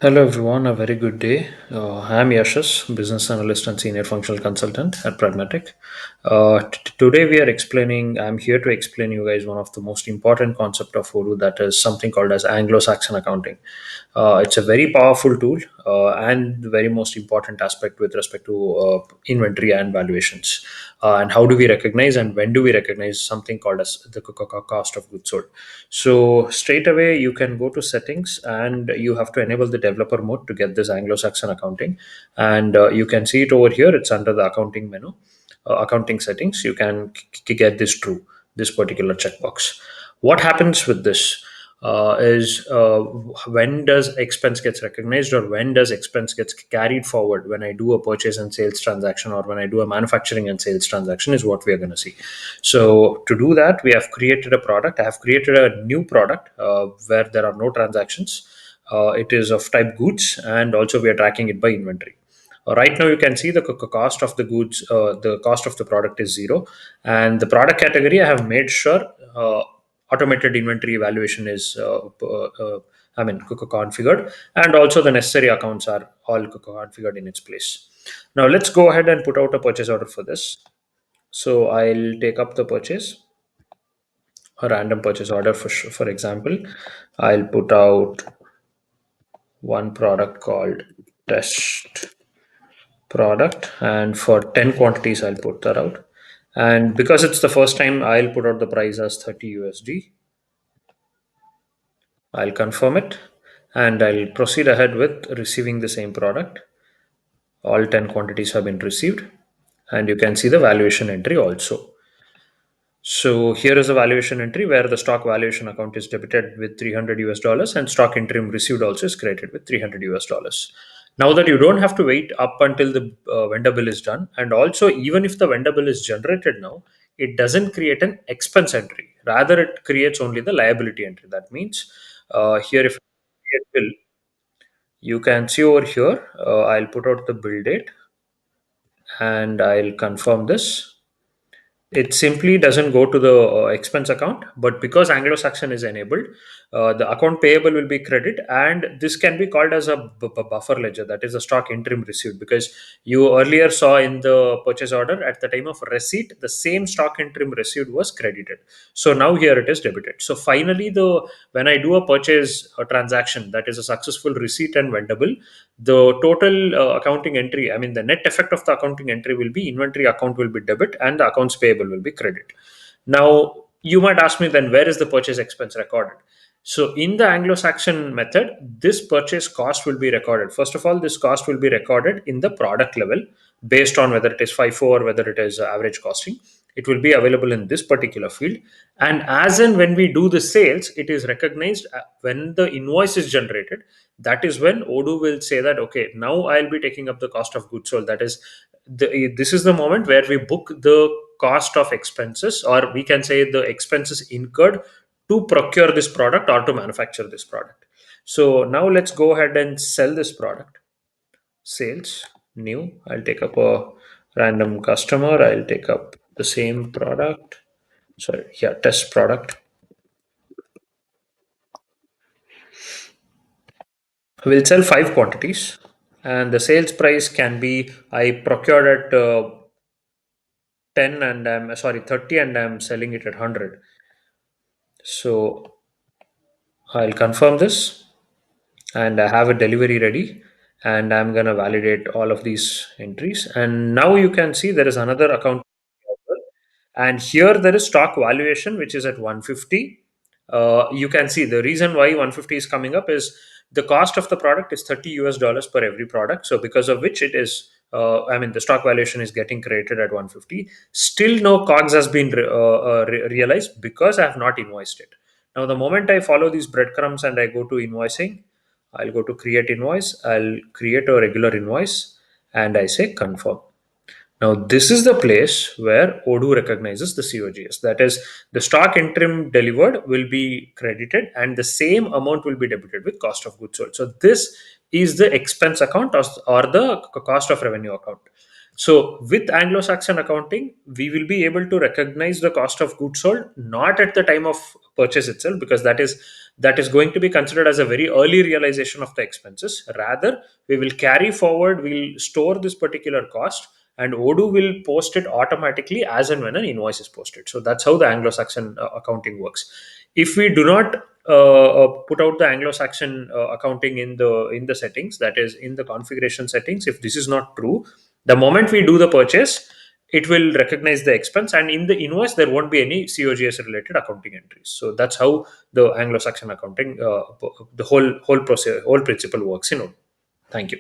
Hello everyone, a very good day. I'm Yashas, business analyst and senior functional consultant at Pragmatic. Today we are explaining, I'm here to explain you guys one of the most important concept of Odoo, that is something called as Anglo-Saxon accounting. It's a very powerful tool and the very most important aspect with respect to inventory and valuations. And how do we recognize and when do we recognize something called as the cost of goods sold? So straight away you can go to settings and you have to enable the developer mode to get this Anglo-Saxon accounting, and you can see it over here. It's under the accounting menu, accounting settings. You can get this true, this particular checkbox. What happens with this is when does expense gets recognized, or when does expense gets carried forward when I do a purchase and sales transaction, or when I do a manufacturing and sales transaction, is what we are going to see. So to do that, we have created a product. I have created a new product where there are no transactions. It is of type goods, and also we are tracking it by inventory. Right now, you can see the cost of the goods, the cost of the product is zero, and the product category I have made sure automated inventory evaluation is configured, and also the necessary accounts are all configured in its place. Now let's go ahead and put out a purchase order for this. So I'll take up the purchase, a random purchase order for example. I'll put out one product called test product, and for 10 quantities I'll put that out. And because it's the first time, I'll put out the price as 30 USD. I'll confirm it, and I'll proceed ahead with receiving the same product. All 10 quantities have been received, and you can see the valuation entry also. So here is a valuation entry where the stock valuation account is debited with 300 US dollars, and stock interim received also is credited with 300 US dollars. Now that you don't have to wait up until the vendor bill is done, and also even if the vendor bill is generated now, it doesn't create an expense entry. Rather, it creates only the liability entry. That means here, if I create bill, you can see over here, I'll put out the bill date and I'll confirm this. It simply doesn't go to the expense account, but because Anglo-Saxon is enabled, the account payable will be credit, and this can be called as a buffer ledger, that is a stock interim received, because you earlier saw in the purchase order at the time of receipt the same stock interim received was credited. So now here it is debited. So finally, the when I do a purchase transaction, that is a successful receipt and vendable, the total accounting entry, I mean the net effect of the accounting entry, will be inventory account will be debit and the accounts payable will be credit. Now you might ask me, then where is the purchase expense recorded? So in the Anglo-Saxon method, this purchase cost will be recorded. First of all, this cost will be recorded in the product level based on whether it is FIFO or whether it is average costing. It will be available in this particular field. And as and when we do the sales, it is recognized when the invoice is generated. That is when Odoo will say that, okay, now I'll be taking up the cost of goods sold. That is, this is the moment where we book the cost of expenses, or we can say the expenses incurred to procure this product or to manufacture this product. So now let's go ahead and sell this product. Sales, new. I'll take up a random customer. I'll take up the same product. Sorry, yeah, test product. We'll sell 5 quantities, and the sales price can be, I procured at 10 and I'm sorry 30 and I'm selling it at 100. So I'll confirm this, and I have a delivery ready, and I'm going to validate all of these entries. And now you can see there is another account, and here there is stock valuation which is at 150. You can see the reason why 150 is coming up is the cost of the product is 30 US dollars per every product, so because of which it is I mean the stock valuation is getting created at 150. Still no cogs has been realized because I have not invoiced it. Now the moment I follow these breadcrumbs and I go to invoicing, I'll go to create invoice, I'll create a regular invoice, and I say confirm. Now, this is the place where Odoo recognizes the COGS. That is, the stock interim delivered will be credited and the same amount will be debited with cost of goods sold. So, this is the expense account, or the cost of revenue account. So, with Anglo Saxon accounting, we will be able to recognize the cost of goods sold not at the time of purchase itself, because that is that is going to be considered as a very early realization of the expenses. Rather, we will carry forward, we'll store this particular cost, and Odoo will post it automatically as and when an invoice is posted. So that's how the Anglo-Saxon accounting works. If we do not put out the Anglo-Saxon accounting in the settings, that is in the configuration settings, if this is not true, the moment we do the purchase, it will recognize the expense, and in the invoice there won't be any COGS related accounting entries. So that's how the Anglo-Saxon accounting, the whole process, whole principle works. Thank you.